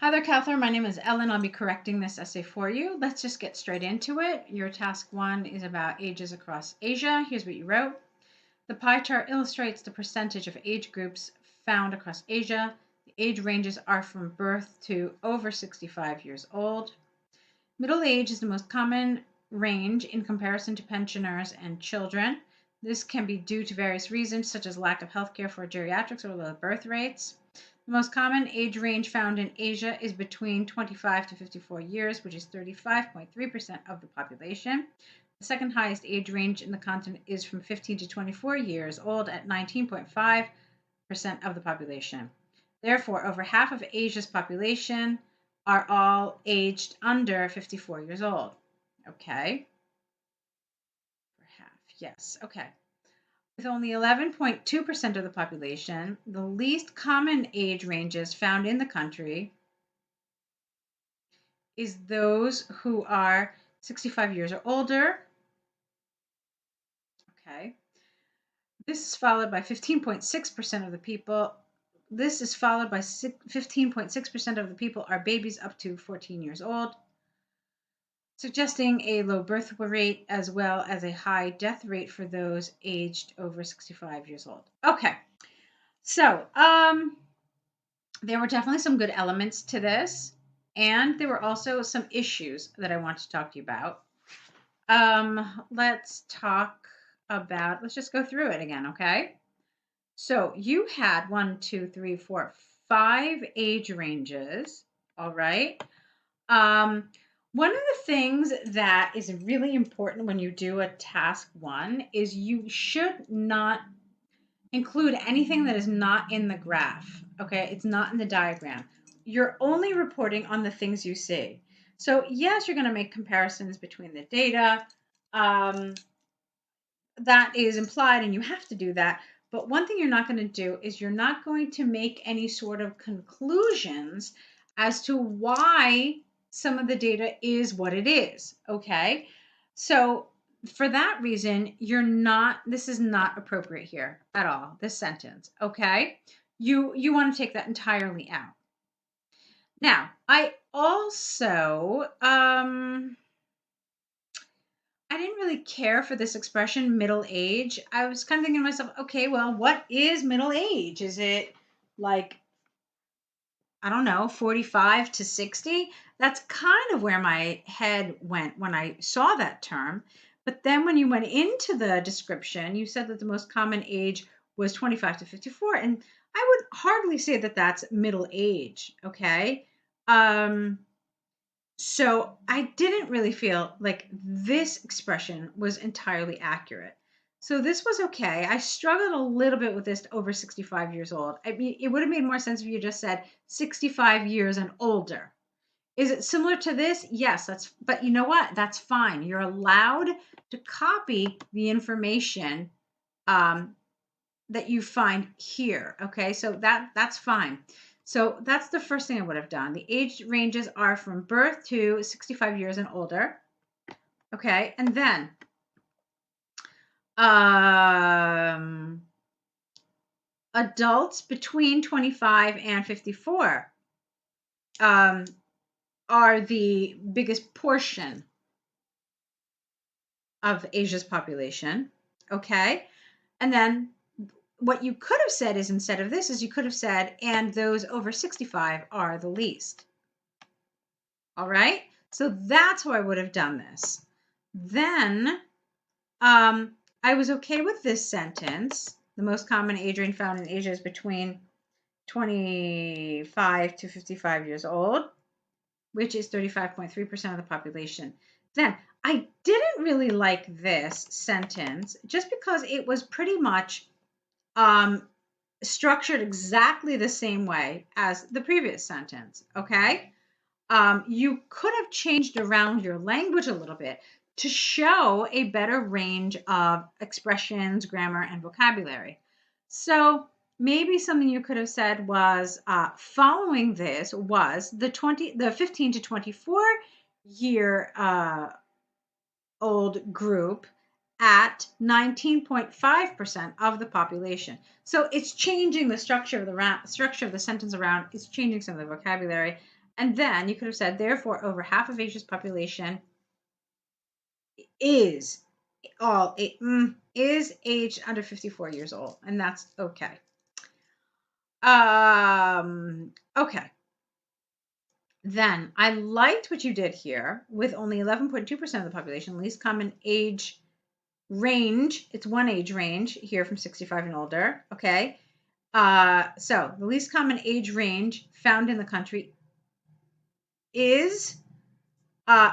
Hi there, Kowthur. My name is Ellen. I'll be correcting this essay for you. Let's just get straight into it. Your task 1 is about ages across Asia. Here's what you wrote. The pie chart illustrates the percentage of age groups found across Asia. The age ranges are from birth to over 65 years old. Middle age is the most common range in comparison to pensioners and children. This can be due to various reasons, such as lack of health care for geriatrics or low birth rates. The most common age range found in Asia is between 25 to 54 years, which is 35.3% of the population. The second highest age range in the continent is from 15 to 24 years old at 19.5% of the population. Therefore, over half of Asia's population are all aged under 54 years old. Okay. For half, yes. Okay. With only 11.2% of the population, the least common age ranges found in the country is those who are 65 years or older. Okay. This is followed by 15.6% of the people. This is followed by 15.6% of the people are babies up to 14 years old, suggesting a low birth rate as well as a high death rate for those aged over 65 years old. Okay. So, there were definitely some good elements to this, and there were also some issues that I want to talk to you about. Let's just go through it again, okay? So you had 5 age ranges, all right? One of the things that is really important when you do a task 1 is you should not include anything that is not in the graph, okay? It's not in the diagram. You're only reporting on the things you see. So yes, you're going to make comparisons between the data. That is implied, and you have to do that. But one thing you're not going to do is you're not going to make any sort of conclusions as to why some of the data is what it is, okay? So for that reason, this is not appropriate here at all, this sentence, okay? You want to take that entirely out. Now, I also, I didn't really care for this expression, middle age. I was kind of thinking to myself, okay, well, what is middle age? Is it like, I don't know, 45 to 60? That's kind of where my head went when I saw that term. But then when you went into the description, you said that the most common age was 25 to 54. And I would hardly say that that's middle age, okay? So I didn't really feel like this expression was entirely accurate. So this was okay. I struggled a little bit with this over 65 years old. I mean, it would have made more sense if you just said 65 years and older. Is it similar to this? Yes, but you know what? That's fine. You're allowed to copy the information that you find here. Okay, so that's fine. So that's the first thing I would have done. The age ranges are from birth to 65 years and older. Okay, and then adults between 25 and 54 are the biggest portion of Asia's population. Okay, and then what you could have said is, instead of this, is you could have said, and those over 65 are the least. All right, so that's how I would have done this. Then I was okay with this sentence. The most common age range found in Asia is between 25 to 55 years old, which is 35.3% of the population. Then I didn't really like this sentence just because it was pretty much structured exactly the same way as the previous sentence, okay? You could have changed around your language a little bit to show a better range of expressions, grammar, and vocabulary. So maybe something you could have said was, following this was the 15 to 24 year old group at 19.5% of the population. So it's changing the structure of the sentence around. It's changing some of the vocabulary. And then you could have said, therefore, over half of Asia's population is is aged under 54 years old, and that's okay. Okay. Then I liked what you did here with only 11.2% of the population, least common age range. It's one age range here from 65 and older. Okay. So the least common age range found in the country is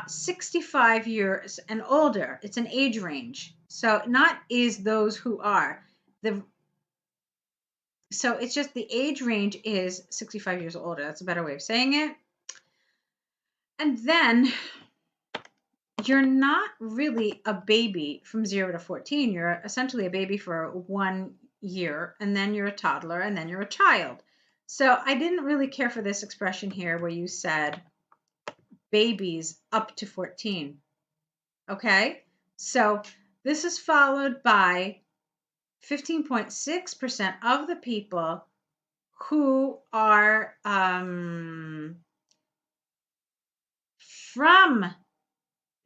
65 years and older. It's an age range. So not is those who are. So it's just the age range is 65 years or older. That's a better way of saying it. And then you're not really a baby from 0 to 14. You're essentially a baby for 1 year, and then you're a toddler, and then you're a child. So I didn't really care for this expression here where you said babies up to 14. Okay? So this is followed by 15.6% of the people who are from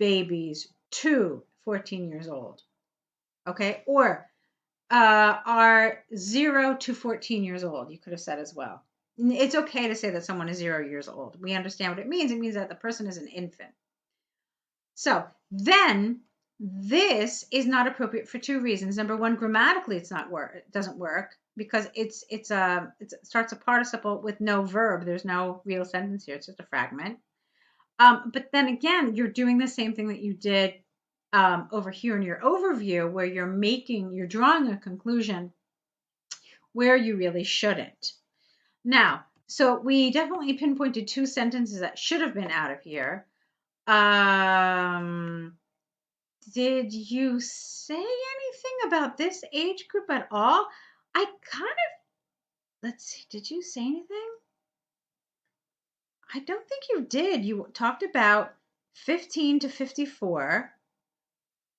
babies to 14 years old, okay? Or are 0 to 14 years old, you could have said as well. It's okay to say that someone is 0 years old. We understand what it means. It means that the person is an infant. So then this is not appropriate for two reasons. Number one, grammatically it doesn't work because it starts a participle with no verb. There's no real sentence here. It's just a fragment. But then again, you're doing the same thing that you did over here in your overview, where you're drawing a conclusion where you really shouldn't. Now, so we definitely pinpointed two sentences that should have been out of here. Did you say anything about this age group at all? Let's see, did you say anything? I don't think you did. You talked about 15 to 54.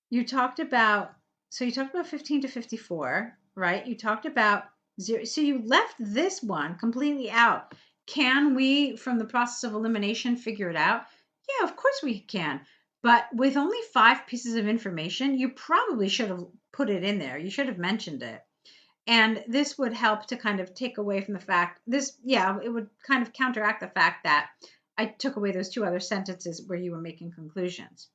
You talked about 15 to 54, right? You talked about 0. So you left this one completely out. Can we, from the process of elimination, figure it out? Yeah, of course we can. But with only 5 pieces of information, you probably should have put it in there. You should have mentioned it. And this would help to kind of take away from the fact, it would kind of counteract the fact that I took away those 2 other sentences where you were making conclusions.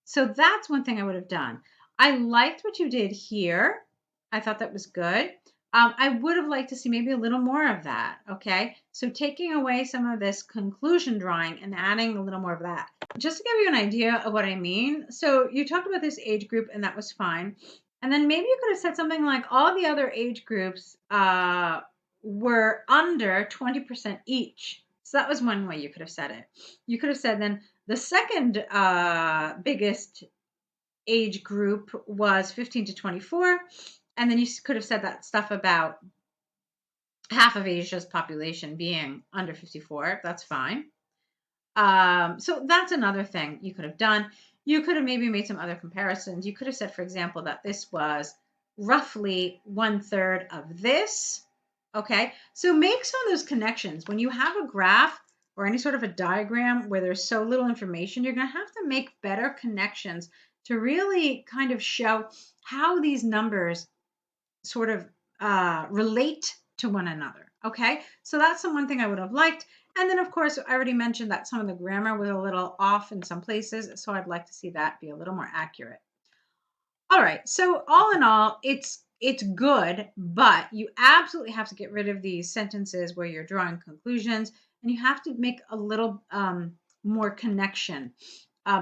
So that's one thing I would have done. I liked what you did here. I thought that was good. I would have liked to see maybe a little more of that, okay? So taking away some of this conclusion drawing and adding a little more of that. Just to give you an idea of what I mean. So you talked about this age group and that was fine. And then maybe you could have said something like all the other age groups were under 20% each. So that was one way you could have said it. You could have said then the second biggest age group was 15 to 24. And then you could have said that stuff about half of Asia's population being under 54. That's fine. So that's another thing you could have done. You could have maybe made some other comparisons. You could have said, for example, that this was roughly 1/3 of this. Okay, so make some of those connections. When you have a graph or any sort of a diagram where there's so little information, you're going to have to make better connections to really kind of show how these numbers sort of relate to one another. Okay, so that's the one thing I would have liked. And then, of course, I already mentioned that some of the grammar was a little off in some places, so I'd like to see that be a little more accurate. All right, so all in all, it's good, but you absolutely have to get rid of these sentences where you're drawing conclusions, and you have to make a little more connection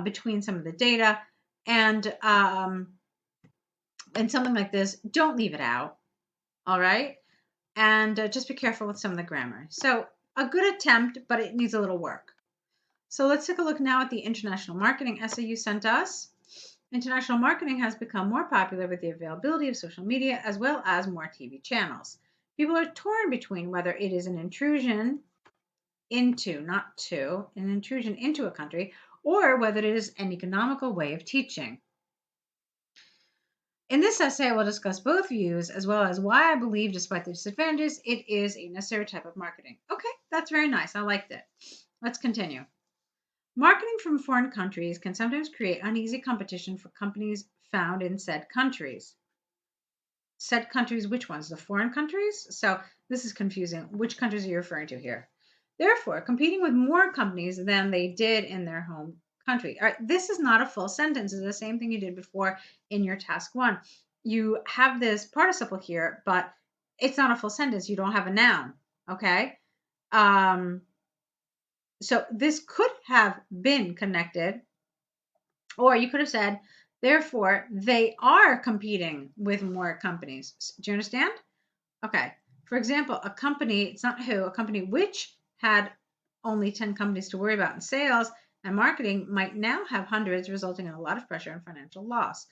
between some of the data, and something like this, don't leave it out. All right, and just be careful with some of the grammar. So a good attempt, but it needs a little work. So let's take a look now at the international marketing essay you sent us. International marketing has become more popular with the availability of social media as well as more TV channels. People are torn between whether it is an intrusion into, an intrusion into a country, or whether it is an economical way of teaching. In this essay, I will discuss both views as well as why I believe, despite the disadvantages, it is a necessary type of marketing. Okay, that's very nice. I liked it. Let's continue. Marketing from foreign countries can sometimes create uneasy competition for companies found in said countries. Said countries, which ones? The foreign countries? So this is confusing. Which countries are you referring to here? Therefore, competing with more companies than they did in their home country. All right, this is not a full sentence. It's the same thing you did before in your task one. You have this participle here, but it's not a full sentence. You don't have a noun. Okay. So this could have been connected, or you could have said, therefore, they are competing with more companies. Do you understand? Okay. For example, a company, it's not who, a company which had only 10 companies to worry about in sales and marketing might now have hundreds, resulting in a lot of pressure and financial loss.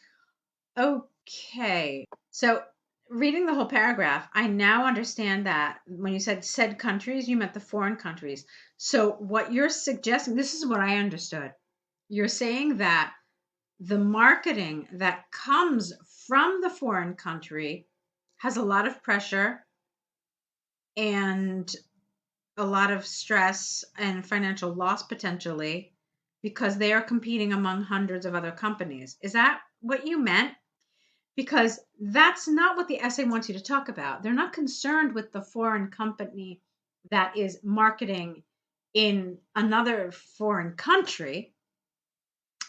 Okay. So reading the whole paragraph, I now understand that when you said countries, you meant the foreign countries. So what you're suggesting, this is what I understood. You're saying that the marketing that comes from the foreign country has a lot of pressure and a lot of stress and financial loss potentially because they are competing among hundreds of other companies. Is that what you meant? Because that's not what the essay wants you to talk about. They're not concerned with the foreign company that is marketing in another foreign country.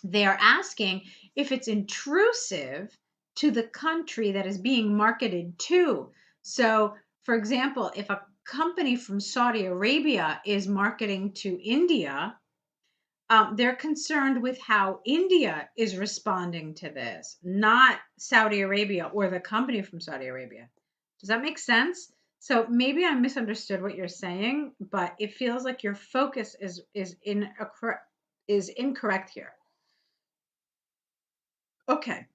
They are asking if it's intrusive to the country that is being marketed to. So, for example, if a company from Saudi Arabia is marketing to India, they're concerned with how India is responding to this, not Saudi Arabia or the company from Saudi Arabia. Does that make sense? So maybe I misunderstood what you're saying, but it feels like your focus is incorrect here. Okay,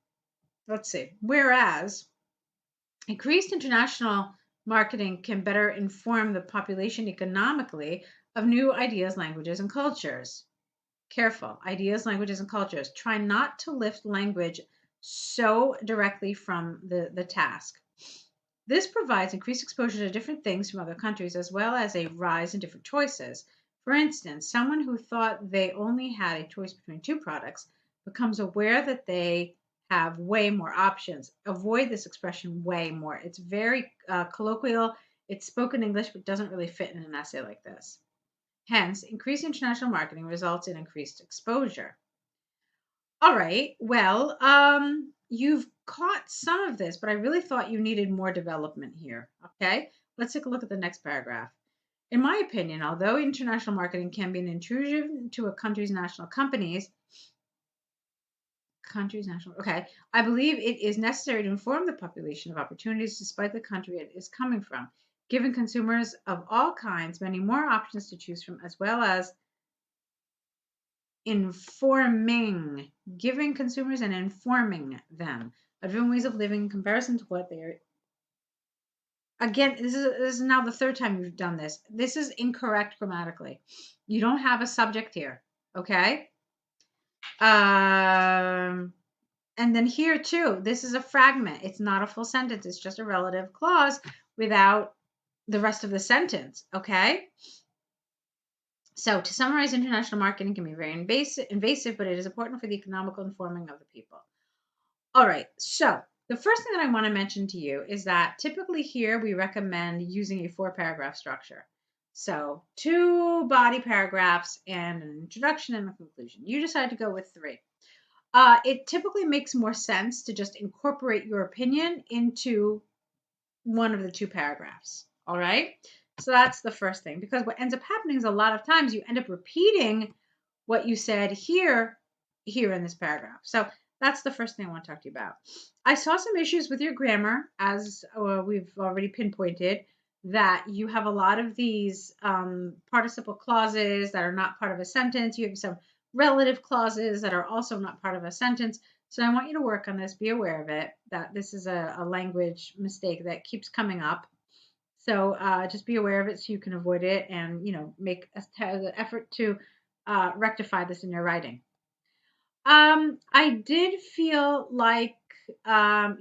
let's see. Whereas increased international marketing can better inform the population economically of new ideas, languages, and cultures. Careful. Ideas, languages, and cultures. Try not to lift language so directly from the task. This provides increased exposure to different things from other countries, as well as a rise in different choices. For instance, someone who thought they only had a choice between two products becomes aware that they have way more options. Avoid this expression, way more. It's very colloquial. It's spoken English, but doesn't really fit in an essay like this. Hence, increased international marketing results in increased exposure. All right. Well, you've caught some of this, but I really thought you needed more development here. Okay. Let's take a look at the next paragraph. In my opinion, although international marketing can be an intrusion into a country's national okay, I believe it is necessary to inform the population of opportunities despite the country it is coming from, giving consumers of all kinds many more options to choose from, as well as informing, giving consumers and informing them of different ways of living in comparison to what they are. Again, this is now the third time you've done this. This is incorrect grammatically. You don't have a subject here, okay? And then here too, this is a fragment. It's not a full sentence. It's just a relative clause without the rest of the sentence, okay? So to summarize, international marketing can be very invasive, but it is important for the economical informing of the people. All right, so the first thing that I want to mention to you is that typically here we recommend using a 4-paragraph structure. So 2 body paragraphs and an introduction and a conclusion. You decide to go with 3. It typically makes more sense to just incorporate your opinion into one of the 2 paragraphs. All right. So that's the first thing, because what ends up happening is a lot of times you end up repeating what you said here in this paragraph. So that's the first thing I want to talk to you about. I saw some issues with your grammar, as we've already pinpointed, that you have a lot of these participle clauses that are not part of a sentence. You have some relative clauses that are also not part of a sentence. So I want you to work on this. Be aware of it, that this is a language mistake that keeps coming up. So just be aware of it so you can avoid it and, make an effort to rectify this in your writing. I did feel like I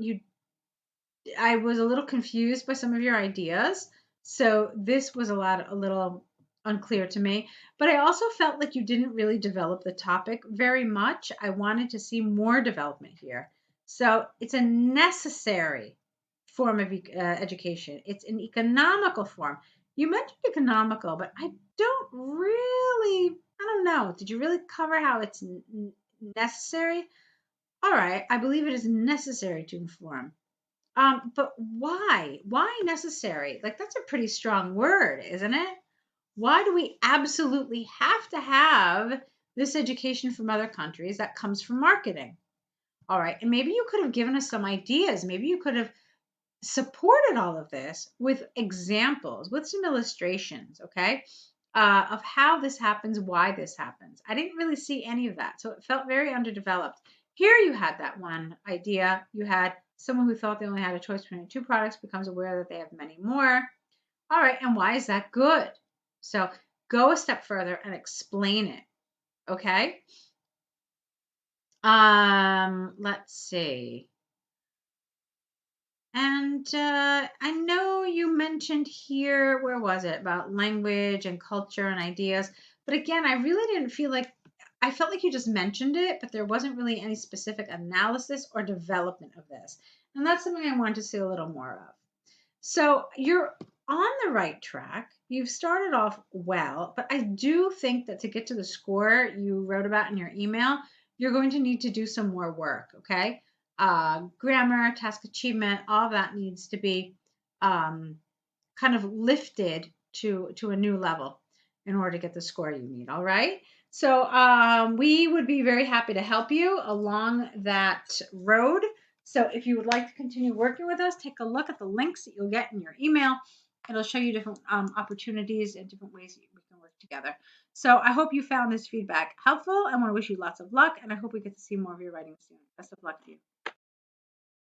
was a little confused by some of your ideas. So this was a little unclear to me. But I also felt like you didn't really develop the topic very much. I wanted to see more development here. So it's a necessary form of education. It's an economical form. You mentioned economical, but I don't really, I don't know. Did you really cover how it's necessary? All right, I believe it is necessary to inform. But why? Why necessary? Like that's a pretty strong word, isn't it? Why do we absolutely have to have this education from other countries that comes from marketing? All right, and maybe you could have given us some ideas. Maybe you could have supported all of this with examples, with some illustrations, okay, of how this happens, why this happens. I didn't really see any of that, so it felt very underdeveloped. Here you had that one idea. You had someone who thought they only had a choice between two products becomes aware that they have many more. All right, and why is that good? So go a step further and explain it, okay? Let's see. And I know you mentioned here, where was it, about language and culture and ideas. But again, I really didn't feel like, I felt like you just mentioned it, but there wasn't really any specific analysis or development of this. And that's something I wanted to see a little more of. So you're on the right track. You've started off well, but I do think that to get to the score you wrote about in your email, you're going to need to do some more work, okay? Grammar, task achievement, all that needs to be um, kind of lifted to a new level in order to get the score you need. All right. So we would be very happy to help you along that road. So if you would like to continue working with us, take a look at the links that you'll get in your email. It'll show you different opportunities and different ways that we can work together. So I hope you found this feedback helpful. I want to wish you lots of luck, and I hope we get to see more of your writing soon. Best of luck to you.